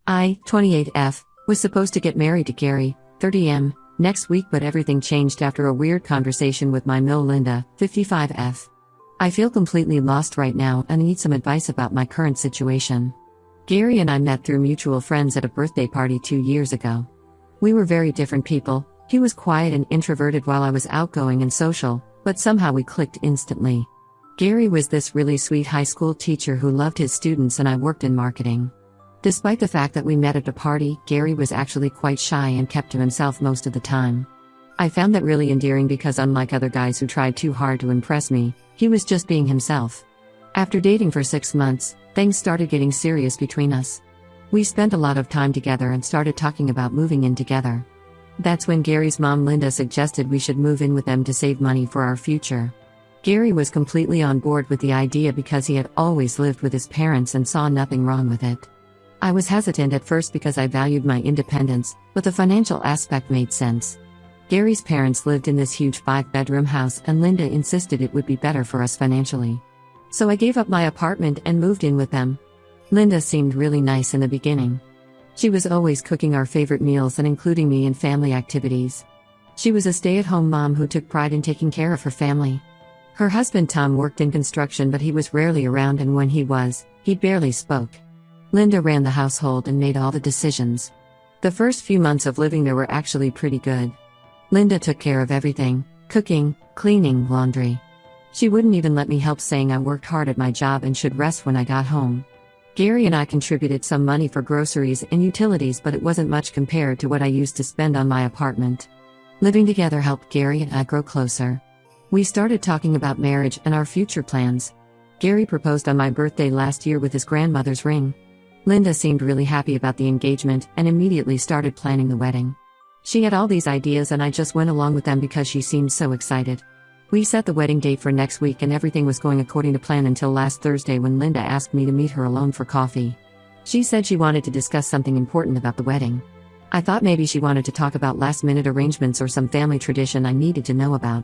I, 28F, was supposed to get married to Gary, 30M, next week, but everything changed after a weird conversation with my mill Linda, 55F. I feel completely lost right now and need some advice about my current situation. Gary and I met through mutual friends at a birthday party 2 years ago. We were very different people. He was quiet and introverted while I was outgoing and social, but somehow we clicked instantly. Gary was this really sweet high school teacher who loved his students, and I worked in marketing. Despite the fact that we met at a party, Gary was actually quite shy and kept to himself most of the time. I found that really endearing because, unlike other guys who tried too hard to impress me, he was just being himself. After dating for 6 months, things started getting serious between us. We spent a lot of time together and started talking about moving in together. That's when Gary's mom Linda suggested we should move in with them to save money for our future. Gary was completely on board with the idea because he had always lived with his parents and saw nothing wrong with it. I was hesitant at first because I valued my independence, but the financial aspect made sense. Gary's parents lived in this huge 5-bedroom house, and Linda insisted it would be better for us financially. So I gave up my apartment and moved in with them. Linda seemed really nice in the beginning. She was always cooking our favorite meals and including me in family activities. She was a stay-at-home mom who took pride in taking care of her family. Her husband Tom worked in construction, but he was rarely around, and when he was, he barely spoke. Linda ran the household and made all the decisions. The first few months of living there were actually pretty good. Linda took care of everything: cooking, cleaning, laundry. She wouldn't even let me help, saying I worked hard at my job and should rest when I got home. Gary and I contributed some money for groceries and utilities, but it wasn't much compared to what I used to spend on my apartment. Living together helped Gary and I grow closer. We started talking about marriage and our future plans. Gary proposed on my birthday last year with his grandmother's ring. Linda seemed really happy about the engagement and immediately started planning the wedding. She had all these ideas and I just went along with them because she seemed so excited. We set the wedding date for next week and everything was going according to plan until last Thursday when Linda asked me to meet her alone for coffee. She said she wanted to discuss something important about the wedding. I thought maybe she wanted to talk about last-minute arrangements or some family tradition I needed to know about.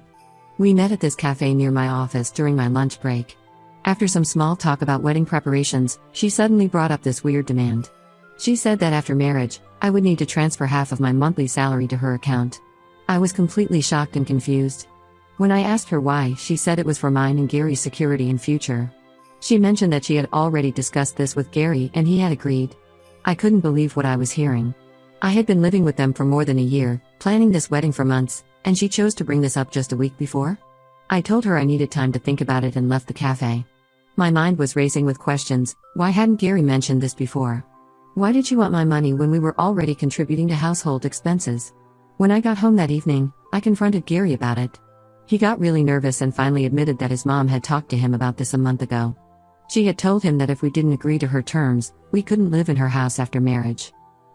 We met at this cafe near my office during my lunch break. After some small talk about wedding preparations, she suddenly brought up this weird demand. She said that after marriage, I would need to transfer half of my monthly salary to her account. I was completely shocked and confused. When I asked her why, she said it was for mine and Gary's security and future. She mentioned that she had already discussed this with Gary and he had agreed. I couldn't believe what I was hearing. I had been living with them for more than a year, planning this wedding for months, and she chose to bring this up just a week before? I told her I needed time to think about it and left the cafe. My mind was racing with questions. Why hadn't Gary mentioned this before? Why did she want my money when we were already contributing to household expenses? When I got home that evening, I confronted Gary about it. He got really nervous and finally admitted that his mom had talked to him about this a month ago. She had told him that if we didn't agree to her terms, we couldn't live in her house after marriage.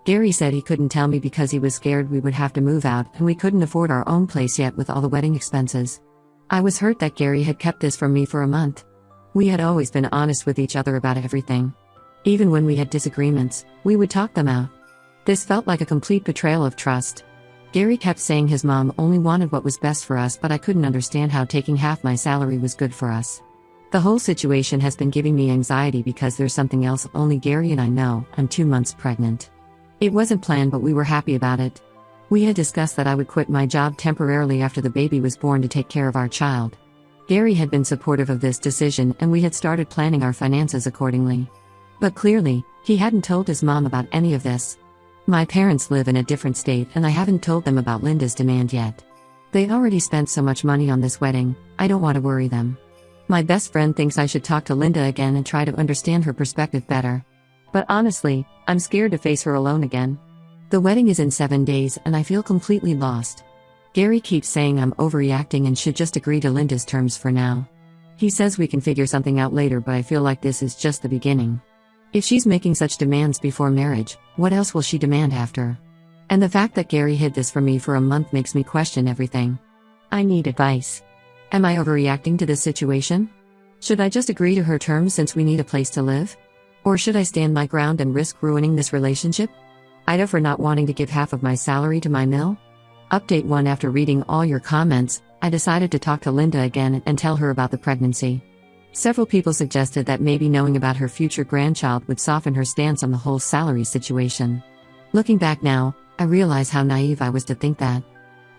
Gary said he couldn't tell me because he was scared we would have to move out and we couldn't afford our own place yet with all the wedding expenses. I was hurt that Gary had kept this from me for a month. We had always been honest with each other about everything. Even when we had disagreements, we would talk them out. This felt like a complete betrayal of trust. Gary kept saying his mom only wanted what was best for us, but I couldn't understand how taking half my salary was good for us. The whole situation has been giving me anxiety because there's something else only Gary and I know. I'm 2 months pregnant. It wasn't planned, but we were happy about it. We had discussed that I would quit my job temporarily after the baby was born to take care of our child. Gary had been supportive of this decision and we had started planning our finances accordingly. But clearly, he hadn't told his mom about any of this. My parents live in a different state and I haven't told them about Linda's demand yet. They already spent so much money on this wedding, I don't want to worry them. My best friend thinks I should talk to Linda again and try to understand her perspective better. But honestly, I'm scared to face her alone again. The wedding is in 7 days and I feel completely lost. Gary keeps saying I'm overreacting and should just agree to Linda's terms for now. He says we can figure something out later, but I feel like this is just the beginning. If she's making such demands before marriage, what else will she demand after? And the fact that Gary hid this from me for a month makes me question everything. I need advice. Am I overreacting to this situation? Should I just agree to her terms since we need a place to live? Or should I stand my ground and risk ruining this relationship? Ida for not wanting to give half of my salary to my mill? Update 1: After reading all your comments, I decided to talk to Linda again and tell her about the pregnancy. Several people suggested that maybe knowing about her future grandchild would soften her stance on the whole salary situation. Looking back now, I realize how naive I was to think that.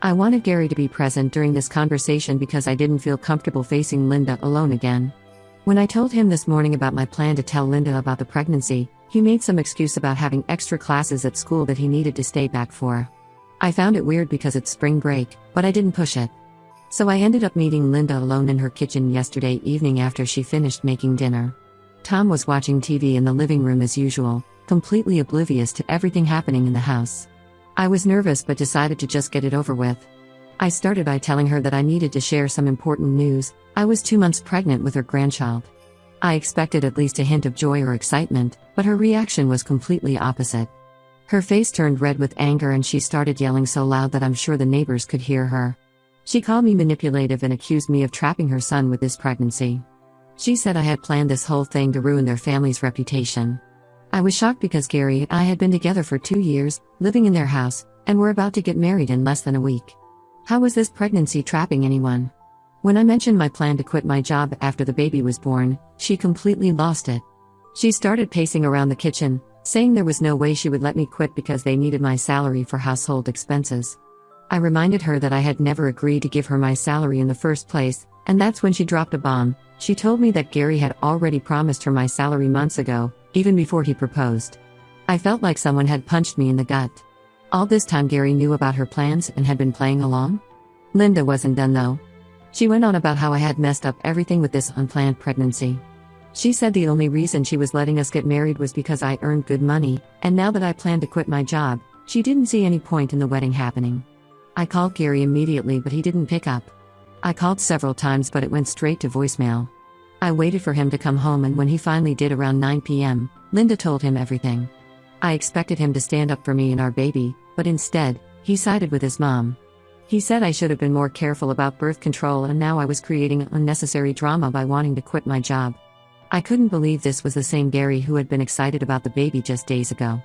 I wanted Gary to be present during this conversation because I didn't feel comfortable facing Linda alone again. When I told him this morning about my plan to tell Linda about the pregnancy, he made some excuse about having extra classes at school that he needed to stay back for. I found it weird because it's spring break, but I didn't push it. So I ended up meeting Linda alone in her kitchen yesterday evening after she finished making dinner. Tom was watching TV in the living room as usual, completely oblivious to everything happening in the house. I was nervous but decided to just get it over with. I started by telling her that I needed to share some important news. I was 2 months pregnant with her grandchild. I expected at least a hint of joy or excitement, but her reaction was completely opposite. Her face turned red with anger and she started yelling so loud that I'm sure the neighbors could hear her. She called me manipulative and accused me of trapping her son with this pregnancy. She said I had planned this whole thing to ruin their family's reputation. I was shocked because Gary and I had been together for 2 years, living in their house, and were about to get married in less than a week. How was this pregnancy trapping anyone? When I mentioned my plan to quit my job after the baby was born, she completely lost it. She started pacing around the kitchen, saying there was no way she would let me quit because they needed my salary for household expenses. I reminded her that I had never agreed to give her my salary in the first place, and that's when she dropped a bomb. She told me that Gary had already promised her my salary months ago, even before he proposed. I felt like someone had punched me in the gut. All this time Gary knew about her plans and had been playing along? Linda wasn't done though. She went on about how I had messed up everything with this unplanned pregnancy. She said the only reason she was letting us get married was because I earned good money, and now that I planned to quit my job, she didn't see any point in the wedding happening. I called Gary immediately but he didn't pick up. I called several times but it went straight to voicemail. I waited for him to come home and when he finally did around 9 p.m., Linda told him everything. I expected him to stand up for me and our baby, but instead, he sided with his mom. He said I should have been more careful about birth control and now I was creating unnecessary drama by wanting to quit my job. I couldn't believe this was the same Gary who had been excited about the baby just days ago.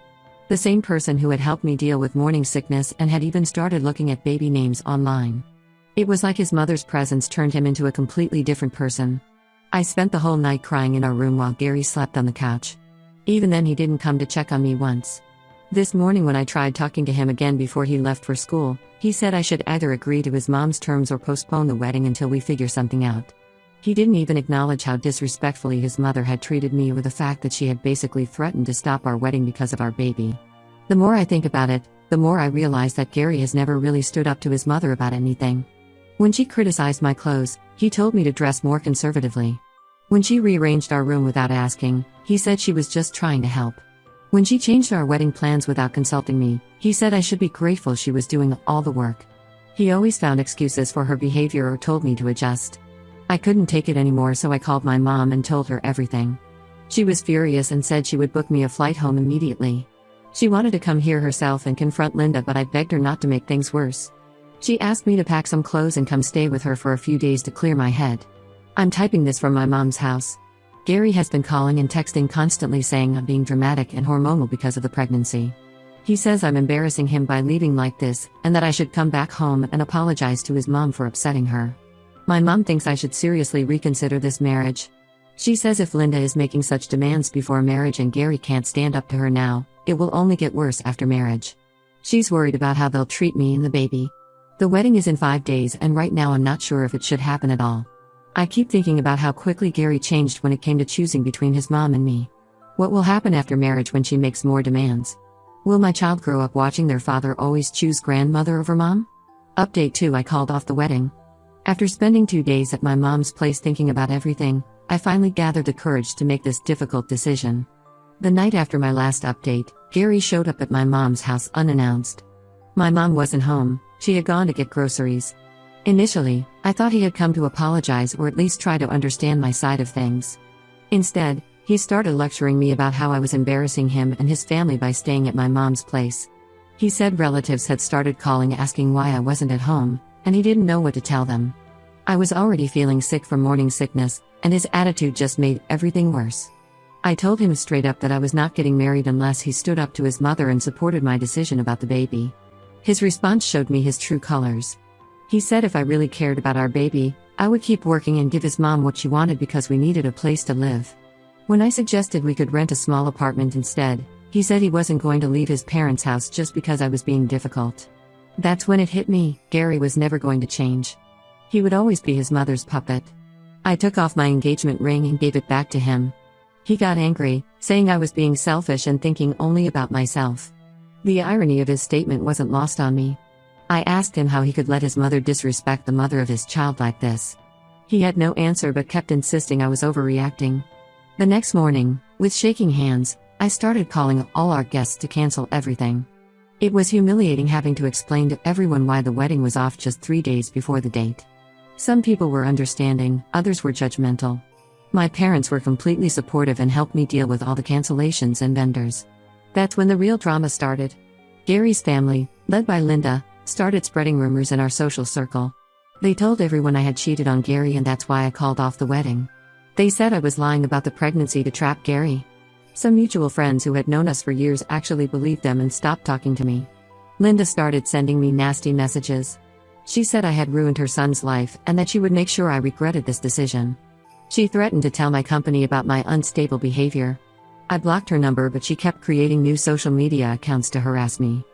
The same person who had helped me deal with morning sickness and had even started looking at baby names online. It was like his mother's presence turned him into a completely different person. I spent the whole night crying in our room while Gary slept on the couch. Even then he didn't come to check on me once. This morning when I tried talking to him again before he left for school, he said I should either agree to his mom's terms or postpone the wedding until we figure something out. He didn't even acknowledge how disrespectfully his mother had treated me or the fact that she had basically threatened to stop our wedding because of our baby. The more I think about it, the more I realize that Gary has never really stood up to his mother about anything. When she criticized my clothes, he told me to dress more conservatively. When she rearranged our room without asking, he said she was just trying to help. When she changed our wedding plans without consulting me, he said I should be grateful she was doing all the work. He always found excuses for her behavior or told me to adjust. I couldn't take it anymore so I called my mom and told her everything. She was furious and said she would book me a flight home immediately. She wanted to come here herself and confront Linda but I begged her not to make things worse. She asked me to pack some clothes and come stay with her for a few days to clear my head. I'm typing this from my mom's house. Gary has been calling and texting constantly saying I'm being dramatic and hormonal because of the pregnancy. He says I'm embarrassing him by leaving like this, and that I should come back home and apologize to his mom for upsetting her. My mom thinks I should seriously reconsider this marriage. She says if Linda is making such demands before marriage and Gary can't stand up to her now, it will only get worse after marriage. She's worried about how they'll treat me and the baby. The wedding is in 5 days and right now I'm not sure if it should happen at all. I keep thinking about how quickly Gary changed when it came to choosing between his mom and me. What will happen after marriage when she makes more demands? Will my child grow up watching their father always choose grandmother over mom? Update 2: I called off the wedding. After spending 2 days at my mom's place thinking about everything, I finally gathered the courage to make this difficult decision. The night after my last update, Gary showed up at my mom's house unannounced. My mom wasn't home, she had gone to get groceries. Initially, I thought he had come to apologize or at least try to understand my side of things. Instead, he started lecturing me about how I was embarrassing him and his family by staying at my mom's place. He said relatives had started calling asking why I wasn't at home, and he didn't know what to tell them. I was already feeling sick from morning sickness, and his attitude just made everything worse. I told him straight up that I was not getting married unless he stood up to his mother and supported my decision about the baby. His response showed me his true colors. He said if I really cared about our baby, I would keep working and give his mom what she wanted because we needed a place to live. When I suggested we could rent a small apartment instead, he said he wasn't going to leave his parents' house just because I was being difficult. That's when it hit me, Gary was never going to change. He would always be his mother's puppet. I took off my engagement ring and gave it back to him. He got angry, saying I was being selfish and thinking only about myself. The irony of his statement wasn't lost on me. I asked him how he could let his mother disrespect the mother of his child like this. He had no answer but kept insisting I was overreacting. The next morning, with shaking hands, I started calling all our guests to cancel everything. It was humiliating having to explain to everyone why the wedding was off just 3 days before the date. Some people were understanding, others were judgmental. My parents were completely supportive and helped me deal with all the cancellations and vendors. That's when the real drama started. Gary's family, led by Linda, started spreading rumors in our social circle. They told everyone I had cheated on Gary and that's why I called off the wedding. They said I was lying about the pregnancy to trap Gary. Some mutual friends who had known us for years actually believed them and stopped talking to me. Linda started sending me nasty messages. She said I had ruined her son's life and that she would make sure I regretted this decision. She threatened to tell my company about my unstable behavior. I blocked her number, but she kept creating new social media accounts to harass me.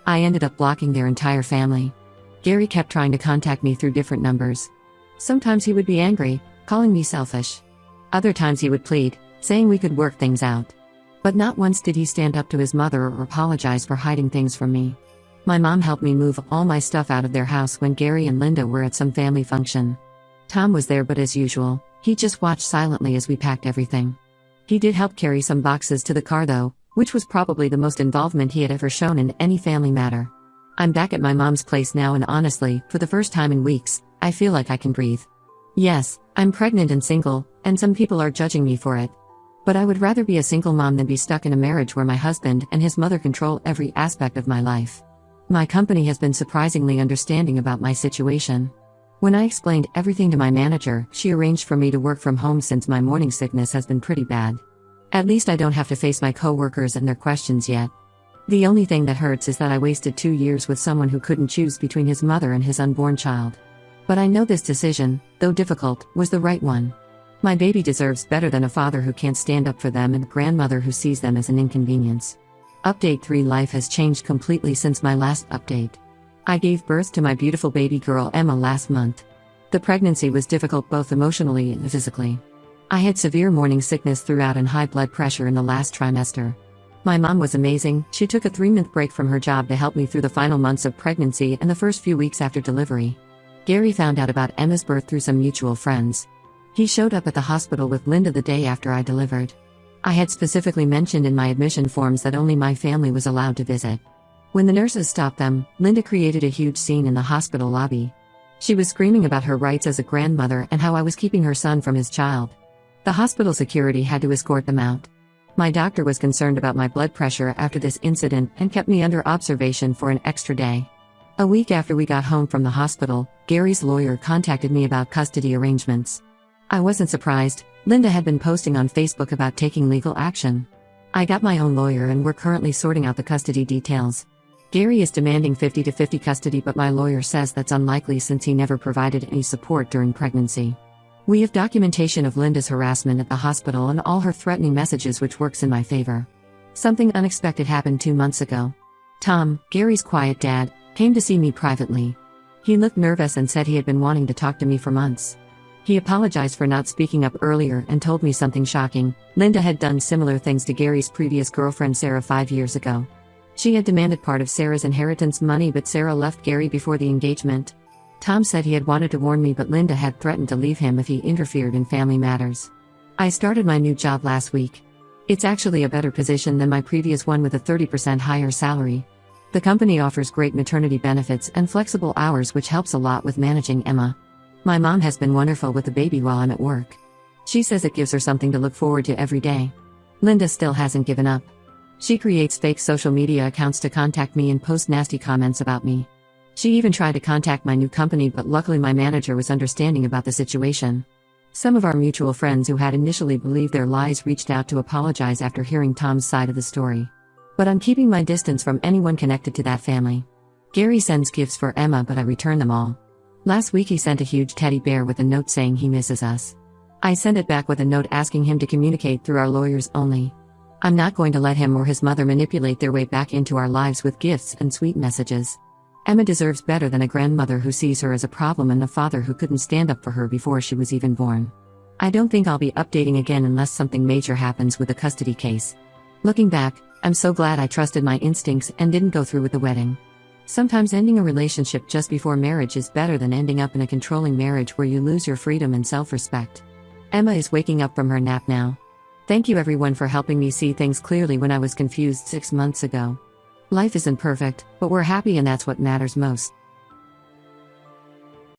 I ended up blocking their entire family. Gary kept trying to contact me through different numbers. Sometimes he would be angry, calling me selfish. Other times he would plead, saying we could work things out. But not once did he stand up to his mother or apologize for hiding things from me. My mom helped me move all my stuff out of their house when Gary and Linda were at some family function. Tom was there, but as usual, he just watched silently as we packed everything. He did help carry some boxes to the car though, which was probably the most involvement he had ever shown in any family matter. I'm back at my mom's place now and honestly, for the first time in weeks, I feel like I can breathe. Yes, I'm pregnant and single, and some people are judging me for it. But I would rather be a single mom than be stuck in a marriage where my husband and his mother control every aspect of my life. My company has been surprisingly understanding about my situation. When I explained everything to my manager, she arranged for me to work from home since my morning sickness has been pretty bad. At least I don't have to face my coworkers and their questions yet. The only thing that hurts is that I wasted 2 years with someone who couldn't choose between his mother and his unborn child. But I know this decision, though difficult, was the right one. My baby deserves better than a father who can't stand up for them and a grandmother who sees them as an inconvenience. Update 3: Life has changed completely since my last update. I gave birth to my beautiful baby girl Emma last month. The pregnancy was difficult both emotionally and physically. I had severe morning sickness throughout and high blood pressure in the last trimester. My mom was amazing. She took a 3-month break from her job to help me through the final months of pregnancy and the first few weeks after delivery. Gary found out about Emma's birth through some mutual friends. He showed up at the hospital with Linda the day after I delivered. I had specifically mentioned in my admission forms that only my family was allowed to visit. When the nurses stopped them, Linda created a huge scene in the hospital lobby. She was screaming about her rights as a grandmother and how I was keeping her son from his child. The hospital security had to escort them out. My doctor was concerned about my blood pressure after this incident and kept me under observation for an extra day. A week after we got home from the hospital, Gary's lawyer contacted me about custody arrangements. I wasn't surprised. Linda had been posting on Facebook about taking legal action. I got my own lawyer and we're currently sorting out the custody details. Gary is demanding 50-50 custody, but my lawyer says that's unlikely since he never provided any support during pregnancy. We have documentation of Linda's harassment at the hospital and all her threatening messages, which works in my favor. Something unexpected happened 2 months ago. Tom, Gary's quiet dad, came to see me privately. He looked nervous and said he had been wanting to talk to me for months. He apologized for not speaking up earlier and told me something shocking. Linda had done similar things to Gary's previous girlfriend Sarah 5 years ago. She had demanded part of Sarah's inheritance money, but Sarah left Gary before the engagement. Tom said he had wanted to warn me, but Linda had threatened to leave him if he interfered in family matters. I started my new job last week. It's actually a better position than my previous one with a 30% higher salary. The company offers great maternity benefits and flexible hours, which helps a lot with managing Emma. My mom has been wonderful with the baby while I'm at work. She says it gives her something to look forward to every day. Linda still hasn't given up. She creates fake social media accounts to contact me and post nasty comments about me. She even tried to contact my new company, but luckily my manager was understanding about the situation. Some of our mutual friends who had initially believed their lies reached out to apologize after hearing Tom's side of the story. But I'm keeping my distance from anyone connected to that family. Gary sends gifts for Emma, but I return them all. Last week he sent a huge teddy bear with a note saying he misses us. I sent it back with a note asking him to communicate through our lawyers only. I'm not going to let him or his mother manipulate their way back into our lives with gifts and sweet messages. Emma deserves better than a grandmother who sees her as a problem and a father who couldn't stand up for her before she was even born. I don't think I'll be updating again unless something major happens with the custody case. Looking back, I'm so glad I trusted my instincts and didn't go through with the wedding. Sometimes ending a relationship just before marriage is better than ending up in a controlling marriage where you lose your freedom and self-respect. Emma is waking up from her nap now. Thank you everyone for helping me see things clearly when I was confused 6 months ago. Life isn't perfect, but we're happy and that's what matters most.